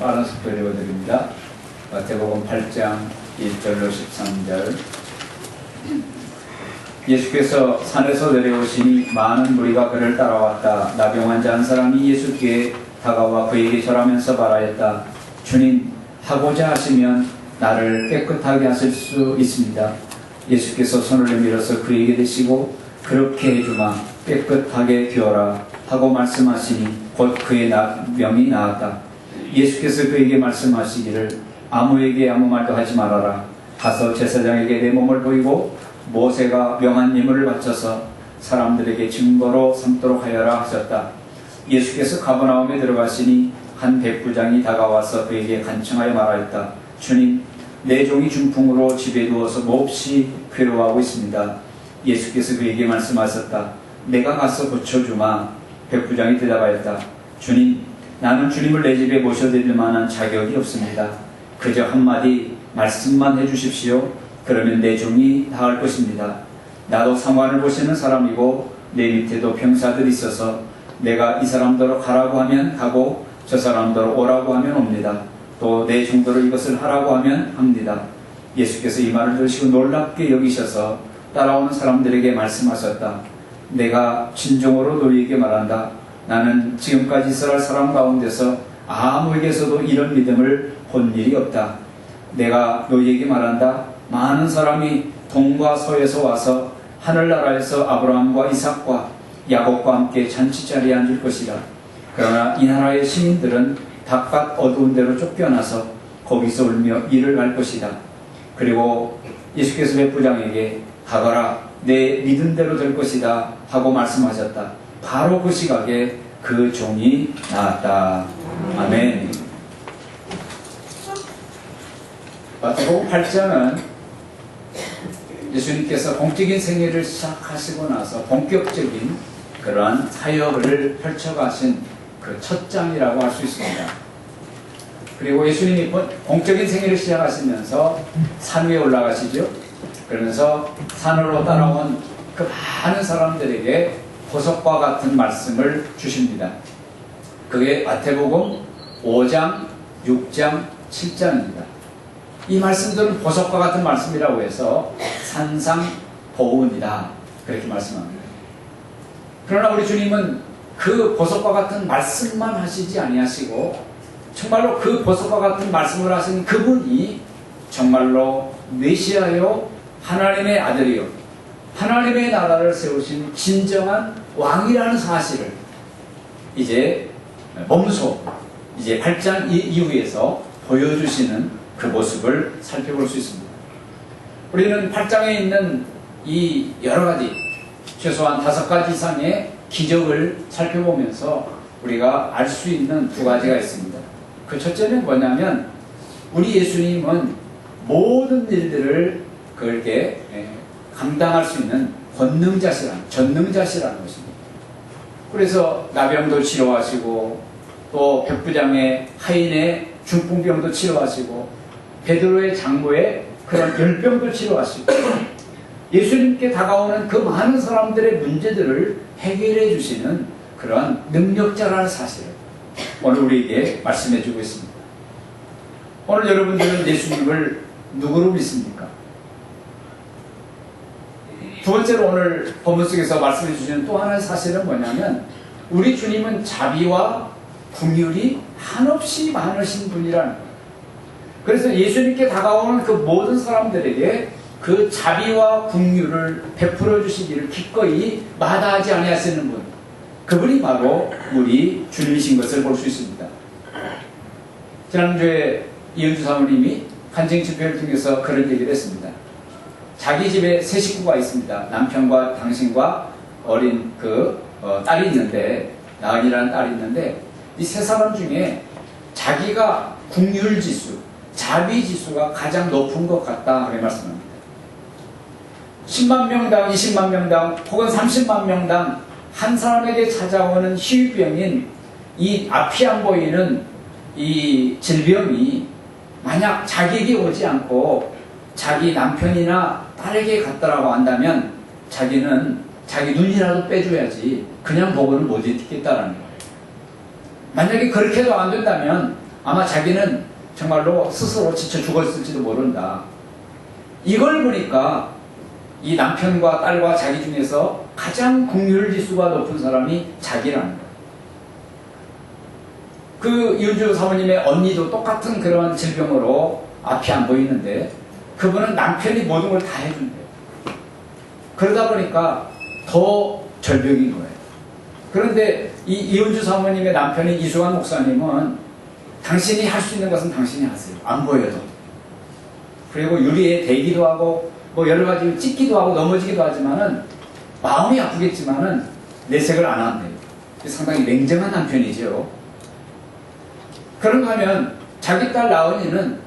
빠른 속도로 읽어드립니다. 마태복음 8장 1절로 13절. 예수께서 산에서 내려오시니 많은 무리가 그를 따라왔다. 나병 환자 한 사람이 예수께 다가와 그에게 절하면서 말하였다. 주님, 하고자 하시면 나를 깨끗하게 하실 수 있습니다. 예수께서 손을 내밀어서 그에게 대시고 그렇게 해주마, 깨끗하게 되어라 하고 말씀하시니 곧 그의 병이 나았다. 예수께서 그에게 말씀하시기를 아무에게 아무 말도 하지 말아라. 가서 제사장에게 내 몸을 보이고 모세가 명한 예물을 바쳐서 사람들에게 증거로 삼도록 하여라 하셨다. 예수께서 가버나움에 들어가시니 한 백부장이 다가와서 그에게 간청하여 말하였다. 주님, 내 종이 중풍으로 집에 누워서 몹시 괴로워하고 있습니다. 예수께서 그에게 말씀하셨다. 내가 가서 고쳐주마. 백부장이 대답하였다. 주님, 나는 주님을 내 집에 모셔드릴 만한 자격이 없습니다. 그저 한마디 말씀만 해주십시오. 그러면 내 종이 다할 것입니다. 나도 상관을 보시는 사람이고 내 밑에도 병사들이 있어서 내가 이 사람더러 가라고 하면 가고 저 사람더러 오라고 하면 옵니다. 또 내 종더러 이것을 하라고 하면 합니다. 예수께서 이 말을 들으시고 놀랍게 여기셔서 따라오는 사람들에게 말씀하셨다. 내가 진정으로 너희에게 말한다. 나는 지금까지 이스라엘 사람 가운데서 아무에게서도 이런 믿음을 본 일이 없다. 내가 너희에게 말한다. 많은 사람이 동과 서에서 와서 하늘나라에서 아브라함과 이삭과 야곱과 함께 잔치자리에 앉을 것이다. 그러나 이 나라의 시민들은 바깥 어두운 데로 쫓겨나서 거기서 울며 이를 갈 것이다. 그리고 예수께서 백부장에게 가거라, 내 믿은 대로 될 것이다 하고 말씀하셨다. 바로 그 시각에 그 종이 나았다. 아멘. 마태복음 8장은 예수님께서 공적인 생애를 시작하시고 나서 본격적인 그러한 사역을 펼쳐가신 그 첫 장이라고 할 수 있습니다. 그리고 예수님이 공적인 생애를 시작하시면서 산 위에 올라가시죠. 그러면서 산으로 따라온 그 많은 사람들에게 보석과 같은 말씀을 주십니다. 그게 마태복음 5장, 6장, 7장입니다. 이 말씀들은 보석과 같은 말씀이라고 해서 산상보훈이다 그렇게 말씀합니다. 그러나 우리 주님은 그 보석과 같은 말씀만 하시지 아니하시고 정말로 그 보석과 같은 말씀을 하신 그분이 정말로 메시아요 하나님의 아들이요 하나님의 나라를 세우신 진정한 왕이라는 사실을 이제 몸소 이제 8장 이후에서 보여주시는 그 모습을 살펴볼 수 있습니다. 우리는 8장에 있는 이 여러가지 최소한 5가지 이상의 기적을 살펴보면서 우리가 알 수 있는 2가지가 있습니다. 그 첫째는 뭐냐면 우리 예수님은 모든 일들을 그렇게 감당할 수 있는 전능자시라는 것입니다. 그래서 나병도 치료하시고 또 백부장의 하인의 중풍병도 치료하시고 베드로의 장모의 그런 열병도 치료하시고 예수님께 다가오는 그 많은 사람들의 문제들을 해결해 주시는 그런 능력자라는 사실을 오늘 우리에게 말씀해 주고 있습니다. 오늘 여러분들은 예수님을 누구로 믿습니까? 두 번째로 오늘 본문 속에서 말씀해 주시는 또 하나의 사실은 뭐냐면 우리 주님은 자비와 긍휼이 한없이 많으신 분이라는 거예요. 그래서 예수님께 다가오는 그 모든 사람들에게 그 자비와 긍휼을 베풀어 주시기를 기꺼이 마다하지 아니하시는 분, 그분이 바로 우리 주님이신 것을 볼 수 있습니다. 지난주에 이은주 사모님이 간증 집회를 통해서 그런 얘기를 했습니다. 자기 집에 3 식구가 있습니다. 남편과 당신과 어린 딸이 있는데, 나은이라는 딸이 있는데, 이 3사람 중에 자기가 긍휼지수, 자비지수가 가장 높은 것 같다 그렇게 말씀합니다. 10만 명당, 20만 명당 혹은 30만 명당 한 사람에게 찾아오는 희귀병인 이 앞이 안 보이는 이 질병이 만약 자기에게 오지 않고 자기 남편이나 딸에게 갔다라고 한다면 자기는 자기 눈이라도 빼줘야지 그냥 보고는 못 있겠다라는 거예요. 만약에 그렇게도 안 된다면 아마 자기는 정말로 스스로 지쳐 죽었을지도 모른다. 이걸 보니까 이 남편과 딸과 자기 중에서 가장 긍휼지수가 높은 사람이 자기라는 거예요. 그 이은주 사모님의 언니도 똑같은 그런 질병으로 앞이 안 보이는데 그분은 남편이 모든 걸 다 해준대요. 그러다 보니까 더 절벽인 거예요. 그런데 이 이은주 사모님의 남편인 이수관 목사님은 당신이 할 수 있는 것은 당신이 하세요. 안 보여도. 그리고 유리에 대기도 하고 뭐 여러 가지 찍기도 하고 넘어지기도 하지만은 마음이 아프겠지만은 내색을 안 한대요. 상당히 냉정한 남편이죠. 그런가 하면 자기 딸 나은이는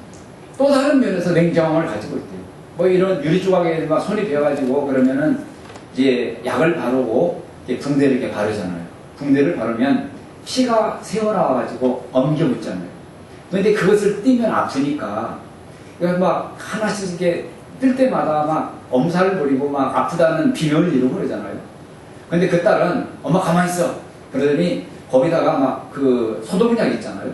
또 다른 면에서 냉정함을 가지고 있대요. 뭐 이런 유리 조각에 막 손이 베어가지고 그러면은 이제 약을 바르고 붕대를 이렇게 바르잖아요. 붕대를 바르면 피가 새어나와가지고 엉겨붙잖아요. 그런데 그것을 띄면 아프니까 막 하나씩 이렇게 뜰 때마다 막 엄살을 부리고 막 아프다는 비명을 지르고 그러잖아요. 근데 그 딸은 엄마 가만히 있어. 그러더니 거기다가 막 그 소독약 있잖아요.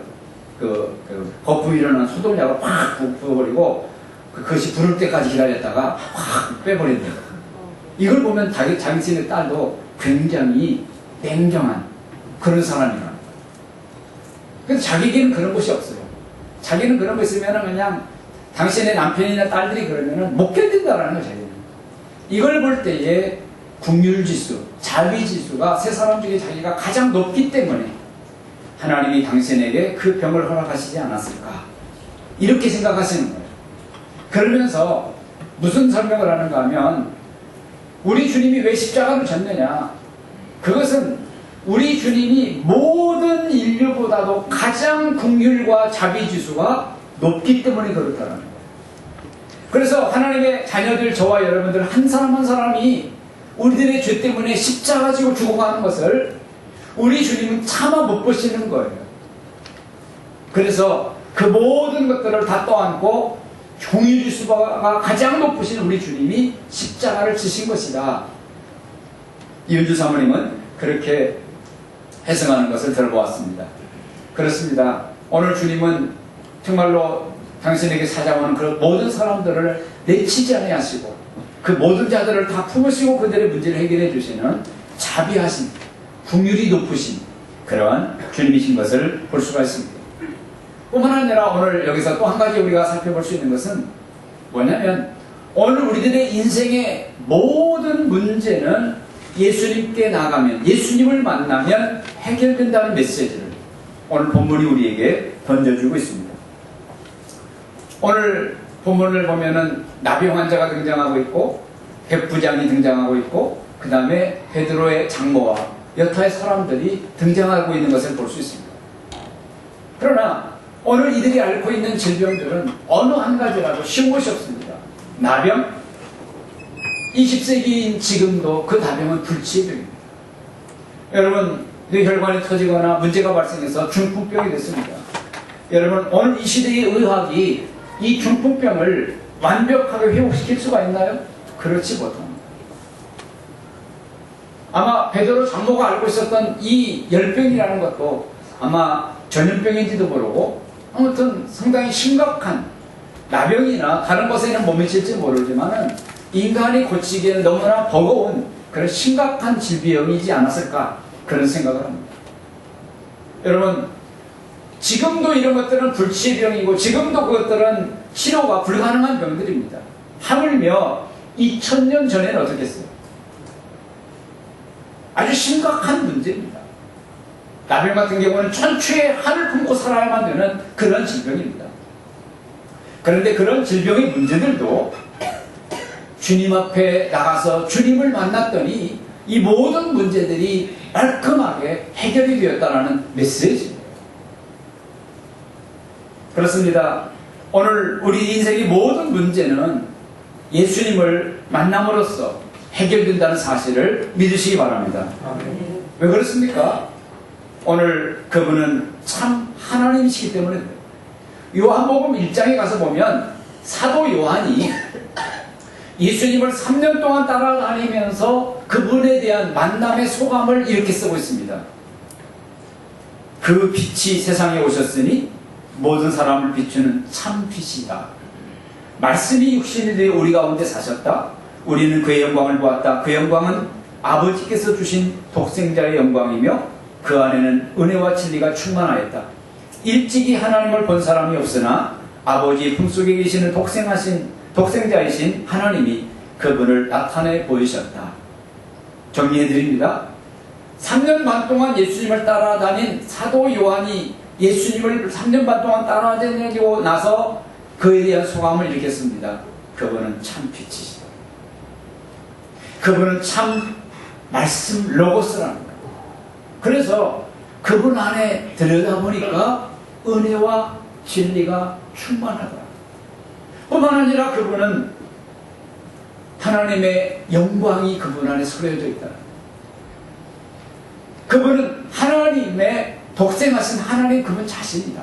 그 거품 일어나는 소독약을 확 부어버리고 그것이 부를 때까지 기다렸다가 확 빼버린대요. 이걸 보면 자신의 딸도 굉장히 냉정한 그런 사람이라는 거예요. 그래서 자기에게는 그런 것이 없어요. 자기는 그런 거 있으면 그냥 당신의 남편이나 딸들이 그러면은 못 견딘다라는 거예요. 자기는. 이걸 볼 때에 긍휼지수, 자비지수가 세 사람 중에 자기가 가장 높기 때문에 하나님이 당신에게 그 병을 허락하시지 않았을까 이렇게 생각하시는 거예요. 그러면서 무슨 설명을 하는가 하면 우리 주님이 왜 십자가를 졌느냐, 그것은 우리 주님이 모든 인류보다도 가장 긍휼과 자비지수가 높기 때문에 그렇다는 거예요. 그래서 하나님의 자녀들, 저와 여러분들 한 사람 한 사람이 우리들의 죄 때문에 십자가 지고 죽어가는 것을 우리 주님은 차마 못 보시는 거예요. 그래서 그 모든 것들을 다 떠안고 긍휼지수가 가장 높으신 우리 주님이 십자가를 지신 것이다. 이은주 사모님은 그렇게 해석하는 것을 들어보았습니다. 그렇습니다. 오늘 주님은 정말로 당신에게 찾아오는 그 모든 사람들을 내치지 아니하시고 그 모든 자들을 다 품으시고 그들의 문제를 해결해 주시는 자비하신, 긍휼이 높으신 그러한 주님이신 것을 볼 수가 있습니다. 뿐만 아니라 오늘 여기서 또 한 가지 우리가 살펴볼 수 있는 것은 뭐냐면 오늘 우리들의 인생의 모든 문제는 예수님께 나가면, 예수님을 만나면 해결된다는 메시지를 오늘 본문이 우리에게 던져주고 있습니다. 오늘 본문을 보면은 나병 환자가 등장하고 있고 백부장이 등장하고 있고 그 다음에 베드로의 장모와 여타의 사람들이 등장하고 있는 것을 볼 수 있습니다. 그러나 오늘 이들이 앓고 있는 질병들은 어느 한 가지라도 쉬운 것이 없습니다. 나병, 20세기인 지금도 그 나병은 불치의 병입니다. 여러분, 뇌혈관이 터지거나 문제가 발생해서 중풍병이 됐습니다. 여러분, 오늘 이 시대의 의학이 이 중풍병을 완벽하게 회복시킬 수가 있나요? 그렇지 못합니다. 아마 베드로 장모가 알고 있었던 이 열병이라는 것도 아마 전염병인지도 모르고 아무튼 상당히 심각한 나병이나 다른 것에는 못 미칠지 모르지만은 인간이 고치기에는 너무나 버거운 그런 심각한 질병이지 않았을까 그런 생각을 합니다. 여러분, 지금도 이런 것들은 불치의 병이고 지금도 그것들은 치료가 불가능한 병들입니다. 하물며 2000년 전에는 어떻게 했어요? 아주 심각한 문제입니다. 나병 같은 경우는 천추의 한을 품고 살아야만 되는 그런 질병입니다. 그런데 그런 질병의 문제들도 주님 앞에 나가서 주님을 만났더니 이 모든 문제들이 깔끔하게 해결이 되었다는 메시지입니다. 그렇습니다. 오늘 우리 인생의 모든 문제는 예수님을 만남으로써 해결된다는 사실을 믿으시기 바랍니다. 왜 그렇습니까? 오늘 그분은 참 하나님이시기 때문에 요한복음 1장에 가서 보면 사도 요한이 예수님을 3년 동안 따라다니면서 그분에 대한 만남의 소감을 이렇게 쓰고 있습니다. 그 빛이 세상에 오셨으니 모든 사람을 비추는 참 빛이다. 말씀이 육신이 되어 우리 가운데 사셨다. 우리는 그의 영광을 보았다. 그 영광은 아버지께서 주신 독생자의 영광이며 그 안에는 은혜와 진리가 충만하였다. 일찍이 하나님을 본 사람이 없으나 아버지의 품속에 계시는 독생자이신 하나님이 그분을 나타내 보이셨다. 정리해드립니다. 3년 반 동안 예수님을 따라다닌 사도 요한이 예수님을 3년 반 동안 따라다니고 나서 그에 대한 소감을 읽겠습니다. 그분은 참 빛이시다. 그분은 참 말씀 로고스라는 거예요. 그래서 그분 안에 들여다보니까 은혜와 진리가 충만하다. 뿐만 아니라 그분은 하나님의 영광이 그분 안에 서려져 있다. 그분은 하나님의 독생하신 하나님 그분 자신이다.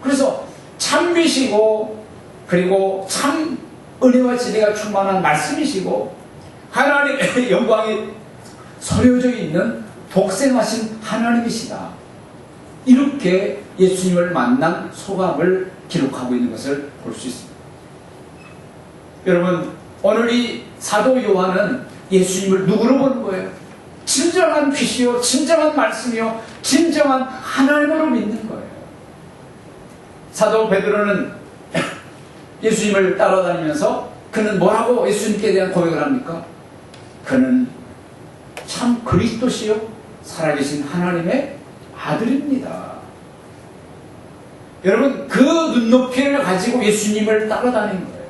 그래서 참빛이고 그리고 참 은혜와 진리가 충만한 말씀이시고 하나님의 영광이 서려져 있는 독생하신 하나님이시다. 이렇게 예수님을 만난 소감을 기록하고 있는 것을 볼 수 있습니다. 여러분, 오늘 이 사도 요한은 예수님을 누구로 보는 거예요? 진정한 빛이요, 진정한 말씀이요, 진정한 하나님으로 믿는 거예요. 사도 베드로는 예수님을 따라다니면서 그는 뭐라고 예수님께 대한 고백을 합니까? 그는 참 그리스도시요 살아계신 하나님의 아들입니다. 여러분, 그 눈높이를 가지고 예수님을 따라다니는 거예요.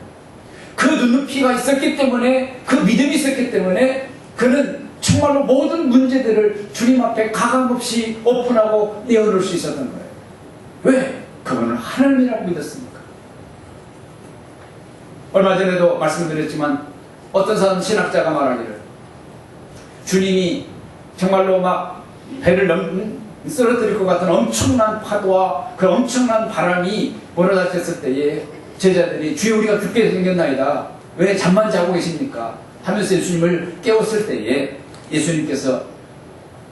그 눈높이가 있었기 때문에, 그 믿음이 있었기 때문에 그는 정말로 모든 문제들을 주님 앞에 가감없이 오픈하고 내어놓을 수 있었던 거예요. 왜? 그분은 하나님이라고 믿었습니까? 얼마 전에도 말씀드렸지만 어떤 사람 신학자가 말하기를 주님이 정말로 막 배를 쓰러뜨릴 것 같은 엄청난 파도와 그 엄청난 바람이 몰아닥쳤을 때에 제자들이 주여 우리가 죽게 생겼나이다. 왜 잠만 자고 계십니까? 하면서 예수님을 깨웠을 때에 예수님께서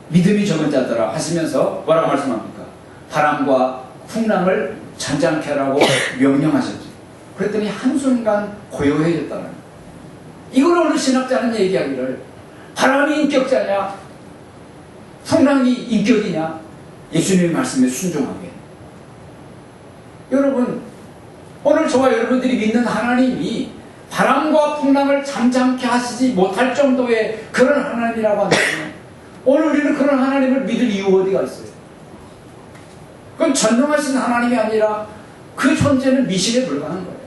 믿음이 적은 자들아 하시면서 뭐라고 말씀합니까? 바람과 풍랑을 잔잔케 하라고 명령하셨죠. 그랬더니 한순간 고요해졌다는 거예요. 이걸 어느 신학자는 얘기하기를 바람이 인격자냐 풍랑이 인격이냐 예수님의 말씀에 순종하게. 여러분, 오늘 저와 여러분들이 믿는 하나님이 바람과 풍랑을 잠잠케 하시지 못할 정도의 그런 하나님이라고 한다면 오늘 우리는 그런 하나님을 믿을 이유 어디가 있어요? 그건 전능하신 하나님이 아니라 그 존재는 미신에 불과한 거예요.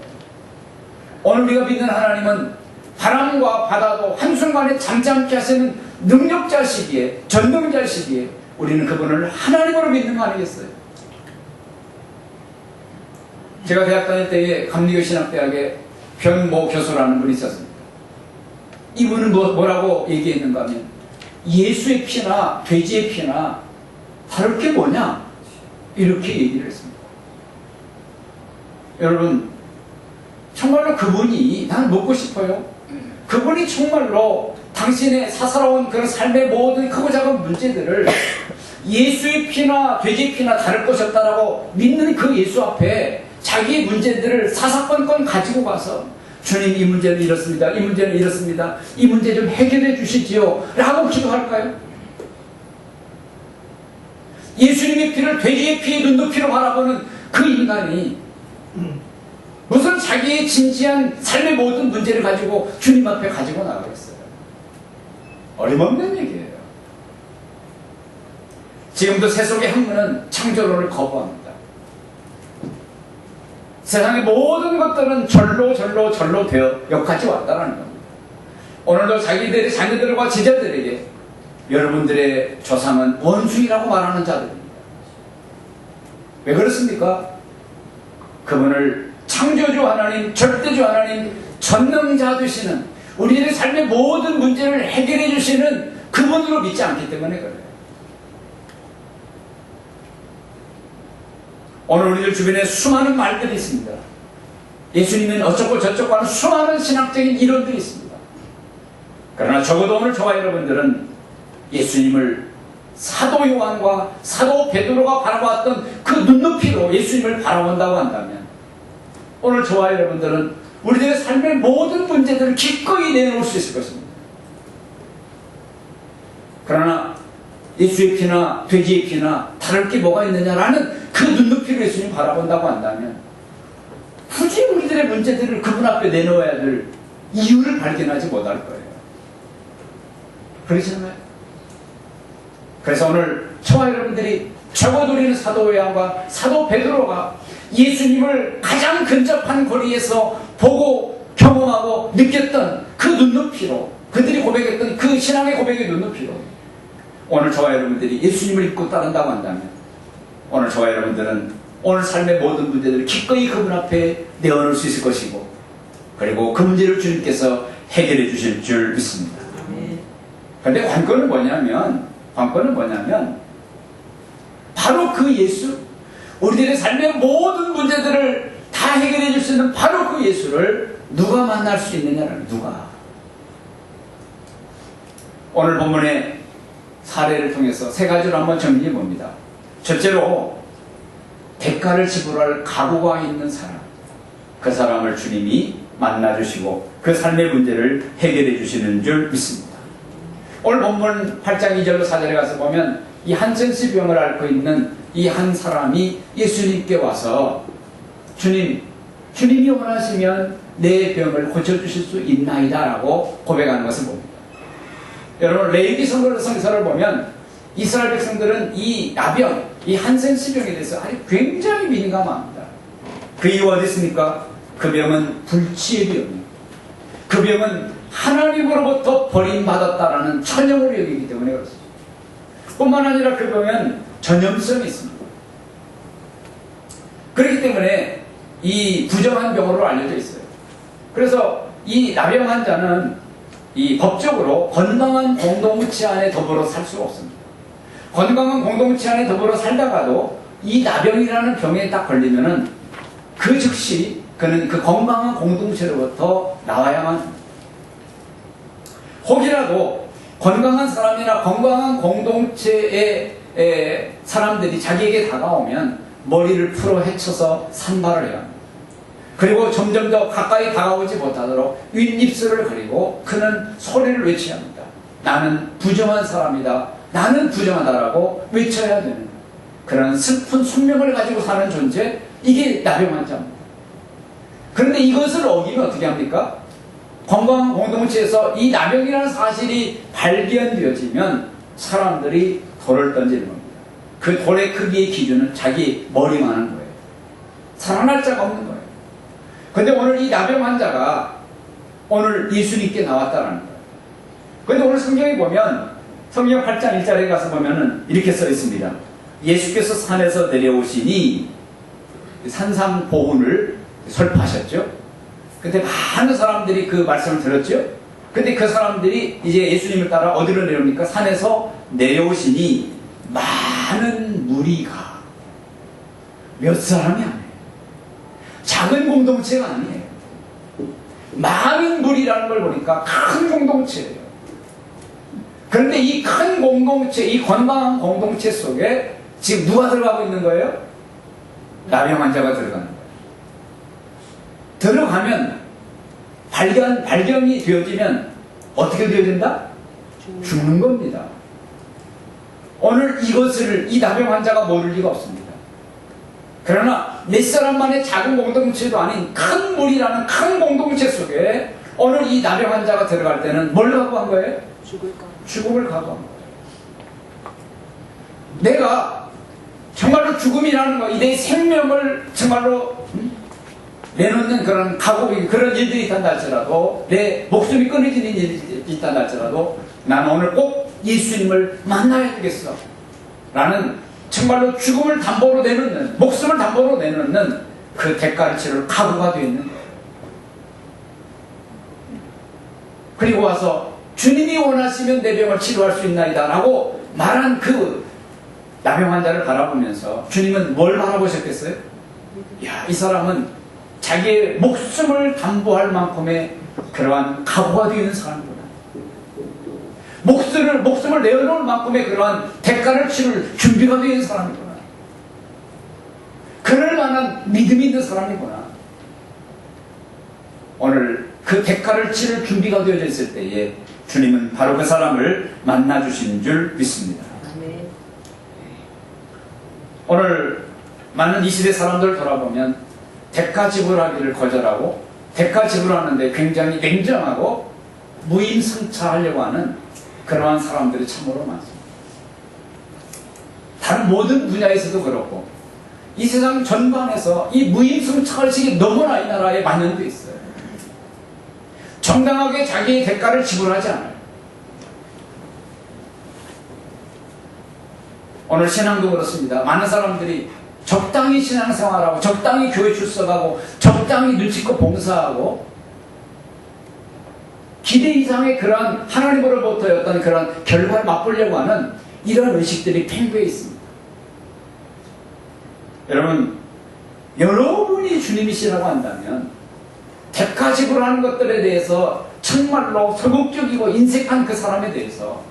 오늘 우리가 믿는 하나님은 바람과 바다도 한순간에 잠잠케 하시는 능력자시기에 전능자시기에 우리는 그분을 하나님으로 믿는 거 아니겠어요? 제가 대학 다닐 때에 감리교신학대학에 변모 교수라는 분이 있었습니다. 이분은 뭐라고 얘기했는가 하면 예수의 피나 돼지의 피나 다를 게 뭐냐? 이렇게 얘기를 했습니다. 여러분, 정말로 그분이 나는 묻고 싶어요. 그분이 정말로 당신의 사사로운 그런 삶의 모든 크고 작은 문제들을 예수의 피나 돼지의 피나 다를 것이 없다라고 믿는 그 예수 앞에 자기의 문제들을 사사건건 가지고 가서 주님 이 문제는 이렇습니다. 이 문제는 이렇습니다. 이 문제 좀 해결해 주시지요. 라고 기도할까요? 예수님의 피를 돼지의 피의 눈높이로 바라보는 그 인간이 무슨 자기의 진지한 삶의 모든 문제를 가지고 주님 앞에 가지고 나가겠어요? 어림없는 얘기예요. 지금도 세속의 학문은 창조론을 거부합니다. 세상의 모든 것들은 절로 되어 역같이 왔다는 겁니다. 오늘도 자기들의 자녀들과 제자들에게 여러분들의 조상은 원수이라고 말하는 자들입니다. 왜 그렇습니까? 그분을 창조주 하나님, 절대주 하나님, 전능자 되시는 우리들의 삶의 모든 문제를 해결해 주시는 그분으로 믿지 않기 때문에 그래요. 오늘 우리들 주변에 수많은 말들이 있습니다. 예수님은 어쩌고 저쩌고 하는 수많은 신학적인 이론들이 있습니다. 그러나 적어도 오늘 저와 여러분들은 예수님을 사도 요한과 사도 베드로가 바라보았던 그 눈높이로 예수님을 바라본다고 한다면 오늘 저와 여러분들은 우리들의 삶의 모든 문제들을 기꺼이 내놓을 수 있을 것입니다. 그러나 예수의 피나 돼지의 피나 다를 게 뭐가 있느냐라는 그 눈높이로 예수님 바라본다고 한다면 굳이 우리들의 문제들을 그분 앞에 내놓아야 될 이유를 발견하지 못할 거예요. 그렇잖아요. 그래서 오늘 저와 여러분들이 최고 누리는 사도 요한과 사도 베드로가 예수님을 가장 근접한 거리에서 보고 경험하고 느꼈던 그 눈높이로, 그들이 고백했던 그 신앙의 고백의 눈높이로 오늘 저와 여러분들이 예수님을 믿고 따른다고 한다면 오늘 저와 여러분들은 오늘 삶의 모든 문제들을 기꺼이 그분 앞에 내어놓을 수 있을 것이고, 그리고 그 문제를 주님께서 해결해 주실 줄 믿습니다. 그런데 관건은 뭐냐면 바로 그 예수, 우리들의 삶의 모든 문제들을 다 해결해 줄 수 있는 바로 그 예수를 누가 만날 수 있느냐는, 누가. 오늘 본문의 사례를 통해서 세 가지로 한번 정리해 봅니다. 첫째로 대가를 지불할 각오가 있는 사람, 그 사람을 주님이 만나주시고 그 삶의 문제를 해결해 주시는 줄 믿습니다. 오늘 본문 8장 2절로 4절에 가서 보면 이 한센스 병을 앓고 있는 이 한 사람이 예수님께 와서 주님이 원하시면 내 병을 고쳐주실 수 있나이다 라고 고백하는 것을 봅니다. 여러분, 레위기 성서를 보면 이스라엘 백성들은 이 나병, 이 한센스병에 대해서 아주 굉장히 민감합니다. 그 이유가 어디 있습니까? 그 병은 불치의 병이에요. 그 병은 하나님으로부터 버림받았다라는 천형을 여기기 때문에 그렇습니다. 뿐만 아니라 그 병은 전염성이 있습니다. 그렇기 때문에 이 부정한 병으로 알려져 있어요. 그래서 이 나병 환자는 이 법적으로 건강한 공동체 안에 더불어 살 수가 없습니다. 건강한 공동체 안에 더불어 살다가도 이 나병이라는 병에 딱 걸리면은 그 즉시 그는 그 건강한 공동체로부터 나와야만 합니다. 혹이라도 건강한 사람이나 건강한 공동체의 사람들이 자기에게 다가오면 머리를 풀어 헤쳐서 산발을 해야 합니다. 그리고 점점 더 가까이 다가오지 못하도록 윗입술을 가리고 그는 소리를 외쳐야 합니다. 나는 부정한 사람이다. 나는 부정하다라고 외쳐야 되는 그런 슬픈 숙명을 가지고 사는 존재, 이게 나병 환자입니다. 그런데 이것을 어기면 어떻게 합니까? 건강한 공동체에서 이 나병이라는 사실이 발견되어지면 사람들이 돌을 던지는 겁니다. 그 돌의 크기의 기준은 자기 머리만한 거예요. 살아날 자가 없는 거예요. 그런데 오늘 이 나병 환자가 오늘 예수님께 나왔다는 거예요. 그런데 오늘 성경에 보면 성경 8장 1절에 가서 보면은 이렇게 써 있습니다. 예수께서 산에서 내려오시니 산상보훈을 설파하셨죠. 근데 많은 사람들이 그 말씀을 들었죠. 근데 그 사람들이 이제 예수님을 따라 어디로 내려옵니까? 산에서 내려오시니 많은 무리가, 몇 사람이 아니에요. 작은 공동체가 아니에요. 많은 무리라는 걸 보니까 큰 공동체예요. 그런데 이 큰 공동체, 이 건강한 공동체 속에 지금 누가 들어가고 있는 거예요? 나병 환자가 들어가는 거예요. 들어가면 발견이 되어지면 어떻게 되어진다? 죽는 겁니다. 오늘 이 나병 환자가 모를 리가 없습니다. 그러나 몇 사람만의 작은 공동체도 아닌 큰 무리라는 큰 공동체 속에 오늘 이 나병 환자가 들어갈 때는 뭘 각오한 거예요? 죽음을 각오한 거예요. 내가 정말로 죽음이라는 거, 내 생명을 정말로 내놓는 그런 각오이, 그런 일들이 있단다 할지라도, 내 목숨이 끊어지는 일이 있단다 할지라도 나는 오늘 꼭 예수님을 만나야 되겠어 라는 정말로 죽음을 담보로 내놓는, 목숨을 담보로 내놓는 그 대가를 치를 각오가 되어 있는 거예요. 그리고 와서 주님이 원하시면 내 병을 치료할 수 있나이다 라고 말한 그 나병 환자를 바라보면서 주님은 뭘 바라보셨겠어요? 이야, 이 사람은 자기의 목숨을 담보할 만큼의 그러한 각오가 되어 있는 사람이구나. 목숨을 내어놓을 만큼의 그러한 대가를 치를 준비가 되어 있는 사람이구나. 그럴 만한 믿음이 있는 사람이구나. 오늘 그 대가를 치를 준비가 되어져 있을 때에 주님은 바로 그 사람을 만나주신 줄 믿습니다. 오늘 많은 이 시대 사람들 돌아보면 대가 지불하기를 거절하고 대가 지불하는데 굉장히 냉정하고 무임승차하려고 하는 그러한 사람들이 참으로 많습니다. 다른 모든 분야에서도 그렇고 이 세상 전반에서 이 무임승차의식이 너무나 이 나라에 만연되어 있어요. 정당하게 자기의 대가를 지불하지 않아요. 오늘 신앙도 그렇습니다. 많은 사람들이 적당히 신앙생활하고 적당히 교회 출석하고 적당히 눈치껏 봉사하고 기대 이상의 그러한 하나님으로부터의 어떤 그런 결과를 맛보려고 하는 이런 의식들이 팽배해 있습니다. 여러분, 여러분이 주님이시라고 한다면 대가 지불하는 것들에 대해서 정말로 소극적이고 인색한 그 사람에 대해서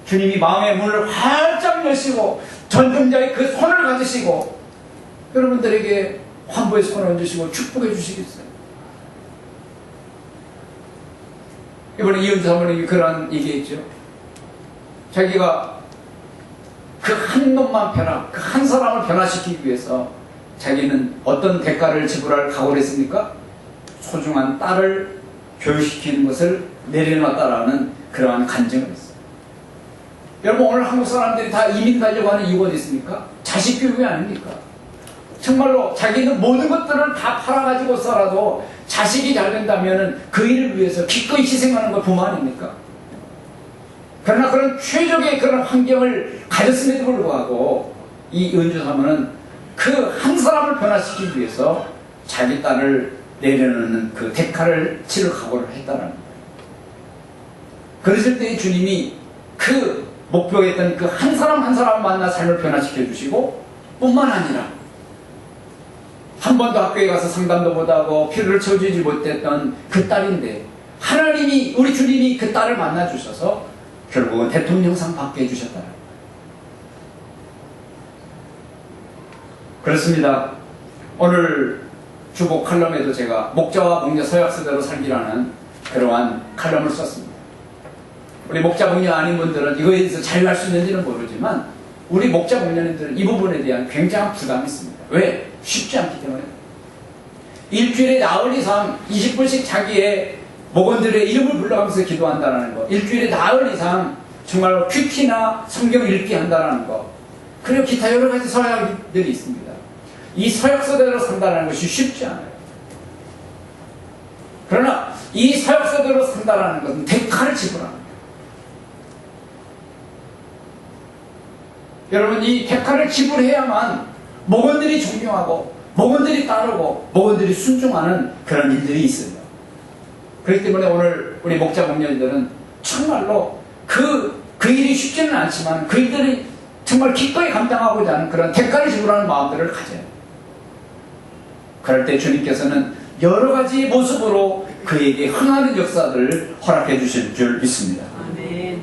주님이 마음의 문을 활짝 여시고 전등자의 그 손을 가지시고 여러분들에게 환부의 손을 얹으시고 축복해 주시겠어요? 이번에 이은주 사모님이 그런 얘기했죠. 자기가 그 한 놈만 그 한 사람을 변화시키기 위해서 자기는 어떤 대가를 지불할 각오를 했습니까? 소중한 딸을 교육시키는 것을 내려놨다라는 그러한 간증을 했어요. 여러분, 오늘 한국 사람들이 다 이민 가려고 하는 이유가 어디 있습니까? 자식 교육이 아닙니까? 정말로 자기는 모든 것들을 다 팔아가지고서라도 자식이 잘 된다면 그 일을 위해서 기꺼이 희생하는 걸 부모 아닙니까? 그러나 그런 최적의 그런 환경을 가졌음에도 불구하고 이 은주 사모는 그 한 사람을 변화시키기 위해서 자기 딸을 내려놓는 그 대가를 치를 각오를 했다는 거예요. 그랬을 때 주님이 그 목표했던 그 한 사람 한 사람을 만나 삶을 변화시켜 주시고 뿐만 아니라 한 번도 학교에 가서 상담도 못하고 필요를 채워주지 못했던 그 딸인데 하나님이 우리 주님이 그 딸을 만나 주셔서 결국은 대통령상 받게 해주셨다. 그렇습니다. 오늘 주보 칼럼에도 제가 목자와 목녀 서약서대로 살기라는 그러한 칼럼을 썼습니다. 우리 목자 목녀 아닌 분들은 이거에 대해서 자유할 수 있는지는 모르지만 우리 목자 목녀님들은 이 부분에 대한 굉장한 부담이 있습니다. 왜? 쉽지 않기 때문에. 일주일에 나흘 이상 20분씩 자기의 목원들의 이름을 불러가면서 기도한다는 것, 일주일에 나흘 이상 정말 큐티나 성경 읽기 한다는 것, 그리고 기타 여러 가지 서약들이 있습니다. 이 서약서대로 산다는 것이 쉽지 않아요. 그러나 이 서약서대로 산다는 것은 대가를 지불하는 거예요. 여러분, 이 대가를 지불해야만 목원들이 존경하고 목원들이 따르고 목원들이 순종하는 그런 일들이 있어요. 그렇기 때문에 오늘 우리 목자 목녀들은 정말로 그 일이 쉽지는 않지만 그 일들이 정말 기꺼이 감당하고자 하는 그런 대가를 지불하는 마음들을 가져요. 그럴 때 주님께서는 여러 가지 모습으로 그에게 흥하는 역사들을 허락해 주실 줄 믿습니다. 아멘.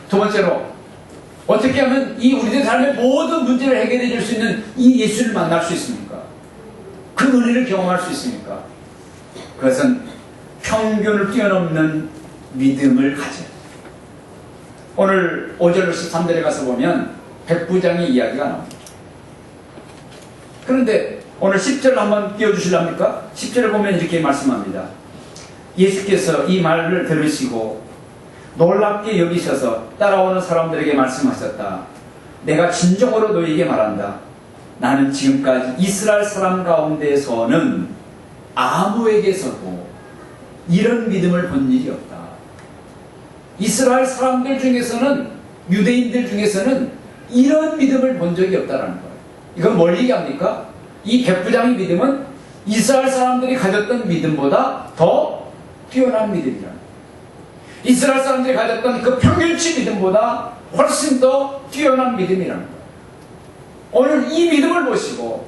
두 번째로, 어떻게 하면 이 우리들 삶의 모든 문제를 해결해 줄 수 있는 이 예수를 만날 수 있습니까? 그 은혜를 경험할 수 있습니까? 그것은 평균을 뛰어넘는 믿음을 가져요. 오늘 5절 13절에 가서 보면 백부장의 이야기가 나옵니다. 그런데 오늘 10절 한번 띄워주실랍니까? 10절을 보면 이렇게 말씀합니다. 예수께서 이 말을 들으시고 놀랍게 여기셔서 따라오는 사람들에게 말씀하셨다. 내가 진정으로 너희에게 말한다. 나는 지금까지 이스라엘 사람 가운데서는 아무에게서도 이런 믿음을 본 일이 없다. 이스라엘 사람들 중에서는, 유대인들 중에서는 이런 믿음을 본 적이 없다는 거예요. 이건 뭘 얘기합니까? 이 백부장의 믿음은 이스라엘 사람들이 가졌던 믿음보다 더 뛰어난 믿음이라는 거예요. 이스라엘 사람들이 가졌던 그 평균치 믿음보다 훨씬 더 뛰어난 믿음이라는 거예요. 오늘 이 믿음을 보시고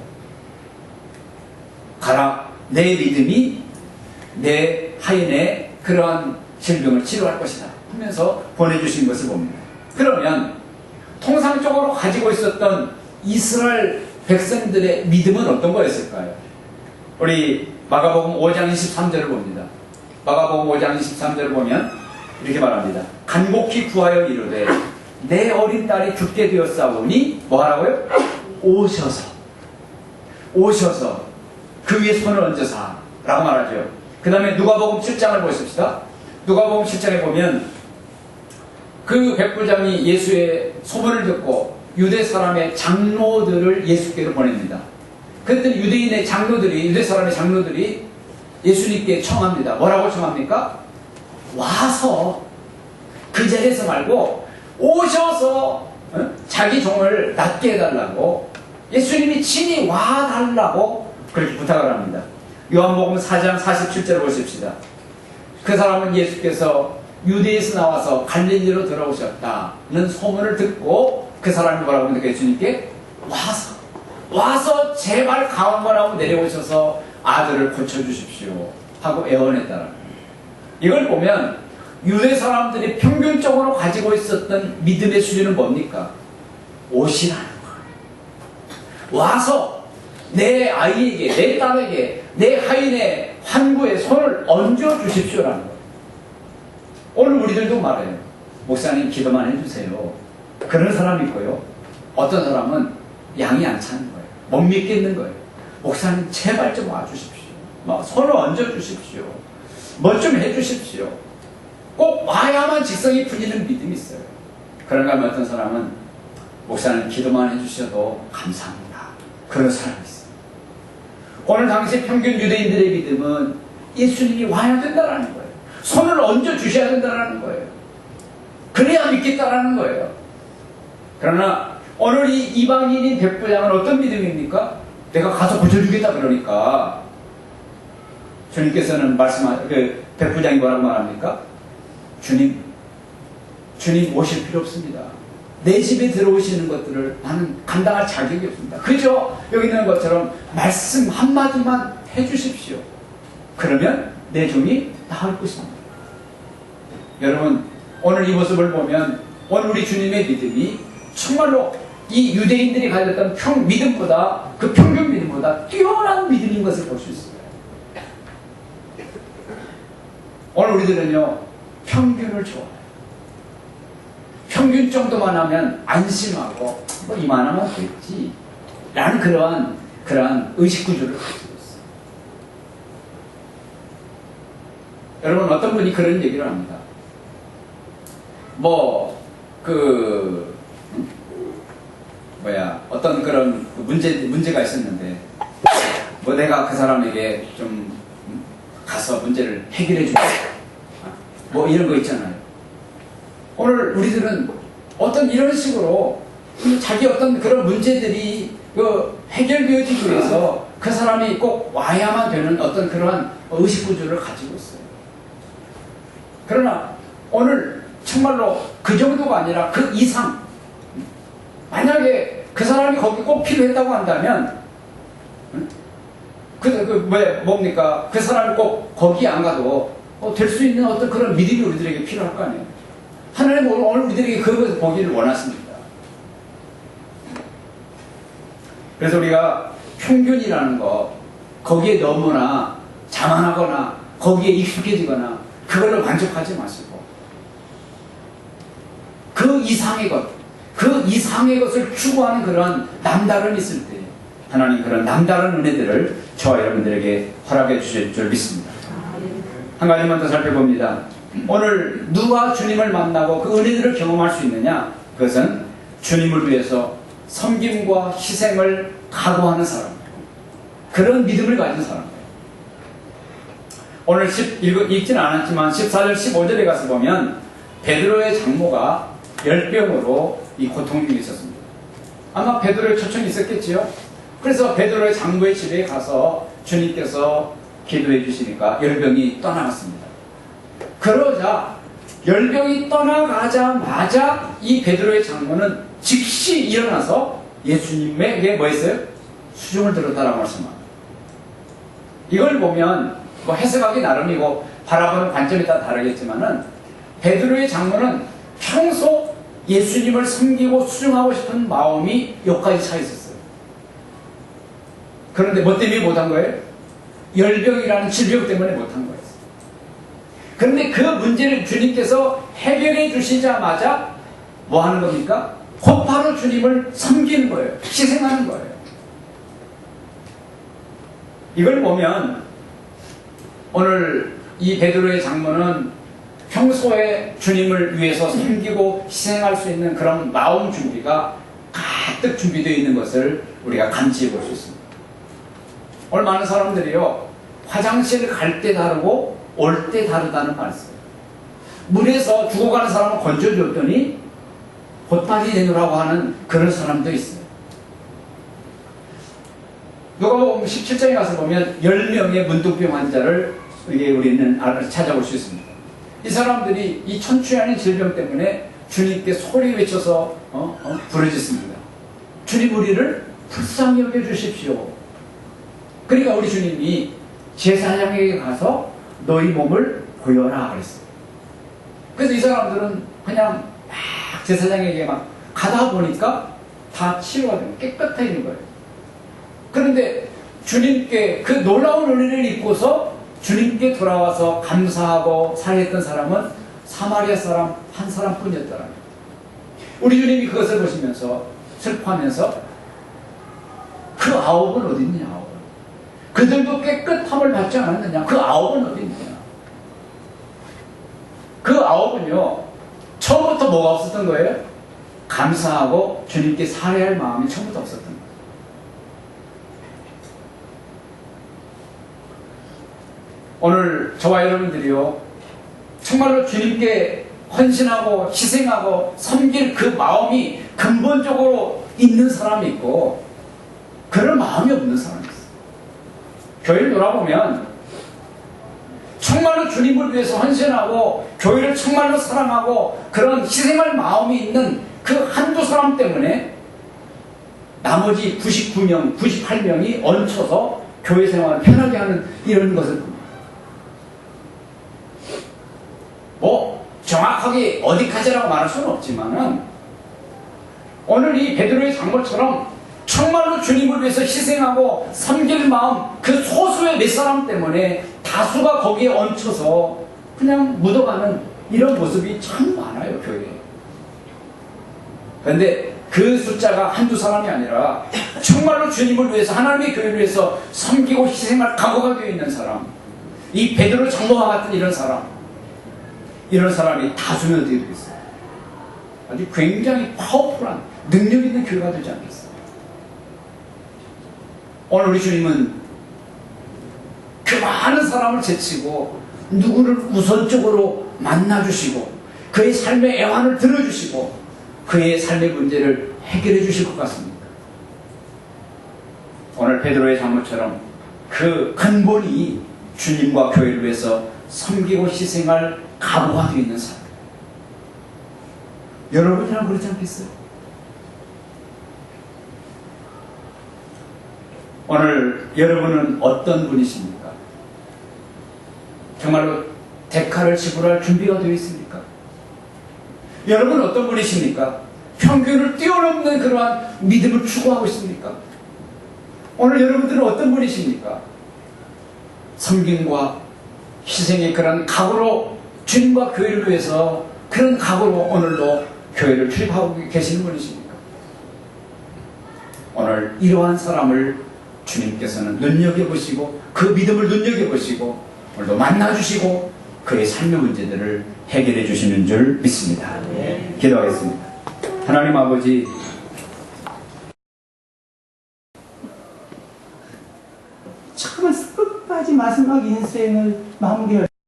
가라, 내 믿음이 내 하인의 그러한 질병을 치료할 것이다 하면서 보내주신 것을 봅니다. 그러면 통상적으로 가지고 있었던 이스라엘 백성들의 믿음은 어떤 거였을까요? 우리 마가복음 5장 23절을 봅니다. 마가복음 5장 23절을 보면 이렇게 말합니다. 간곡히 구하여 이르되 내 어린 딸이 죽게 되었사오니 뭐 하라고요? 오셔서 그 위에 손을 얹으사 라고 말하죠. 그 다음에 누가복음 7장을 보십시다. 누가복음 7장에 보면 그 백부장이 예수의 소문을 듣고 유대 사람의 장로들을 예수께로 보냅니다. 그랬더니 유대 사람의 장로들이 예수님께 청합니다. 뭐라고 청합니까? 와서 그 자리에서 말고 오셔서 자기 종을 낫게 해달라고 예수님이 친히 와달라고 그렇게 부탁을 합니다. 요한복음 4장 47절을 보십시다. 그 사람은 예수께서 유대에서 나와서 갈릴리로 들어오셨다는 소문을 듣고 그 사람이 뭐라고 합니까? 예수님께 와서 제발 강원하고 내려오셔서 아들을 고쳐주십시오 하고 애원했다는 이걸 보면 유대 사람들이 평균적으로 가지고 있었던 믿음의 수준은 뭡니까? 오시라는 거예요. 와서 내 아이에게, 내 딸에게, 내 하인의 환구에 손을 얹어 주십시오라는 거예요. 오늘 우리들도 말해요. 목사님 기도만 해주세요. 그런 사람이 있고요. 어떤 사람은 양이 안 차는 거예요. 못 믿겠는 거예요. 목사님 제발 좀 와주십시오. 손을 얹어 주십시오. 뭐 좀 해주십시오. 꼭 와야만 직성이 풀리는 믿음이 있어요. 그런가 하면 어떤 사람은 목사님 기도만 해주셔도 감사합니다. 그런 사람이 있어요. 오늘 당시 평균 유대인들의 믿음은 예수님이 와야 된다는 거예요. 손을 얹어 주셔야 된다는 거예요. 그래야 믿겠다라는 거예요. 그러나 오늘 이 이방인인 백부장은 어떤 믿음입니까? 내가 가서 고쳐주겠다 그러니까 주님께서는 그 백부장이 뭐라고 말합니까? 주님 오실 필요 없습니다. 내 집에 들어오시는 것들을 나는 감당할 자격이 없습니다. 그저 여기 있는 것처럼 말씀 한마디만 해주십시오. 그러면 내 종이 나을 것입니다. 여러분 오늘 이 모습을 보면 오늘 우리 주님의 믿음이 정말로 이 유대인들이 가졌던 믿음보다 그 평균 믿음보다 뛰어난 믿음인 것을 볼 수 있어요. 오늘 우리들은요 평균을 좋아해요. 평균 정도만 하면 안심하고 뭐 이만하면 됐지 라는 그러한 의식구조를 가지고 있어요. 여러분 어떤 분이 그런 얘기를 합니다. 어떤 그런 문제가 있었는데 내가 그 사람에게 좀 가서 문제를 해결해 주겠다. 이런 거 있잖아요. 오늘 우리들은 어떤 이런 식으로 자기 어떤 그런 문제들이 해결되어지기 위해서 그 사람이 꼭 와야만 되는 어떤 그러한 의식구조를 가지고 있어요. 그러나 오늘 정말로 그 정도가 아니라 그 이상, 만약에 그 사람이 거기 꼭 필요했다고 한다면 뭡니까? 그 사람이 꼭 거기 안 가도 될 수 있는 어떤 그런 믿음이 우리들에게 필요할 거 아니에요. 하나님은 오늘 우리들에게 그것을 보기를 원하십니다. 그래서 우리가 평균이라는 거, 거기에 너무나 자만하거나 거기에 익숙해지거나 그걸로 만족하지 마시고 그 이상의 것을 추구하는 그런 남다름이 있을 때 하나님 그런 남다른 은혜들을 저와 여러분들에게 허락해 주실 줄 믿습니다. 한 가지만 더 살펴봅니다. 오늘 누가 주님을 만나고 그 은혜들을 경험할 수 있느냐? 그것은 주님을 위해서 섬김과 희생을 각오하는 사람, 그런 믿음을 가진 사람. 오늘 읽지는 않았지만 14절 15절에 가서 보면 베드로의 장모가 열병으로 이 고통 중에 있었습니다. 아마 베드로의 초청이 있었겠지요. 그래서 베드로의 장모의 집에 가서 주님께서 기도해 주시니까 열병이 떠나갔습니다. 그러자 열병이 떠나가자마자 이 베드로의 장모는 즉시 일어나서 예수님에게 뭐 했어요? 수종을 들었다라고 말씀합니다. 이걸 보면 해석하기 나름이고 바라보는 관점이 다 다르겠지만은 베드로의 장모는 평소 예수님을 섬기고 수종하고 싶은 마음이 여기까지 차 있었어요. 그런데 뭐 때문에 못한 거예요? 열병이라는 질병 때문에 못한 거예요. 그런데 그 문제를 주님께서 해결해 주시자마자 뭐 하는 겁니까? 곧바로 주님을 섬기는 거예요. 희생하는 거예요. 이걸 보면 오늘 이 베드로의 장모는 평소에 주님을 위해서 섬기고 희생할 수 있는 그런 마음 준비가 가득 준비되어 있는 것을 우리가 감지해 볼 수 있습니다. 오늘 많은 사람들이요, 화장실 갈 때 다르고 올 때 다르다는 말을 써요. 물에서 죽어가는 사람을 건져줬더니 곧다시 내놓으라고 하는 그런 사람도 있어요. 누가복음 17장에 가서 보면 10명의 문둥병 환자를 우리는 찾아볼 수 있습니다. 이 사람들이 이 천추하는 질병 때문에 주님께 소리 외쳐서 부르짖습니다. 주님, 우리를 불쌍히 여겨주십시오. 그러니까 우리 주님이 제사장에게 가서 너희 몸을 보여라 그랬어요. 그래서 이 사람들은 그냥 막 제사장에게 막 가다 보니까 다 치료가 되고 깨끗해 있는 거예요. 그런데 주님께 그 놀라운 은혜를 입고서 주님께 돌아와서 감사하고 살아있던 사람은 사마리아 사람 한 사람뿐이었더라고요. 우리 주님이 그것을 보시면서 슬퍼하면서 그 9은 어디 있느냐, 9은. 그들도 깨끗함을 받지 않았느냐, 그 9은 어디 있느냐. 그 9은요, 처음부터 뭐가 없었던 거예요? 감사하고 주님께 살해할 마음이 처음부터 없었던 거예요. 오늘 저와 여러분들이요, 정말로 주님께 헌신하고 희생하고 섬길 그 마음이 근본적으로 있는 사람이 있고 그런 마음이 없는 사람이 있어요. 교회를 돌아보면 정말로 주님을 위해서 헌신하고 교회를 정말로 사랑하고 그런 희생할 마음이 있는 그 한두 사람 때문에 나머지 99명, 98명이 얹혀서 교회 생활을 편하게 하는 이런 것을 봅니다. 뭐 정확하게 어디까지라고 말할 수는 없지만은 오늘 이 베드로의 장모처럼 정말로 주님을 위해서 희생하고 섬길 마음, 그 소수의 몇 사람 때문에 다수가 거기에 얹혀서 그냥 묻어가는 이런 모습이 참 많아요, 교회에. 그런데 그 숫자가 한두 사람이 아니라 정말로 주님을 위해서, 하나님의 교회를 위해서 섬기고 희생할 각오가 되어 있는 사람, 이 베드로 장모와 같은 이런 사람이 다수면 어떻게 되겠어요? 아주 굉장히 파워풀한 능력 있는 교회가 되지 않겠어요? 오늘 우리 주님은 그 많은 사람을 제치고 누구를 우선적으로 만나주시고 그의 삶의 애환을 들어주시고 그의 삶의 문제를 해결해 주실 것 같습니다. 오늘 베드로의 장모처럼 그 근본이 주님과 교회를 위해서 섬기고 희생할 각오가 되어 있는 사람. 여러분이랑 그렇지 않겠어요? 오늘 여러분은 어떤 분이십니까? 정말로 대가를 지불할 준비가 되어 있습니까? 여러분은 어떤 분이십니까? 평균을 뛰어넘는 그러한 믿음을 추구하고 있습니까? 오늘 여러분들은 어떤 분이십니까? 섬김과 희생의 그런 각오로 주님과 교회를 위해서 그런 각오로 오늘도 교회를 출입하고 계시는 분이십니까? 오늘 이러한 사람을 주님께서는 눈여겨보시고 그 믿음을 눈여겨보시고 오늘도 만나주시고 그의 삶의 문제들을 해결해 주시는 줄 믿습니다. 기도하겠습니다. 하나님 아버지, 처음부터 끝까지 마지막 인생을 마무리할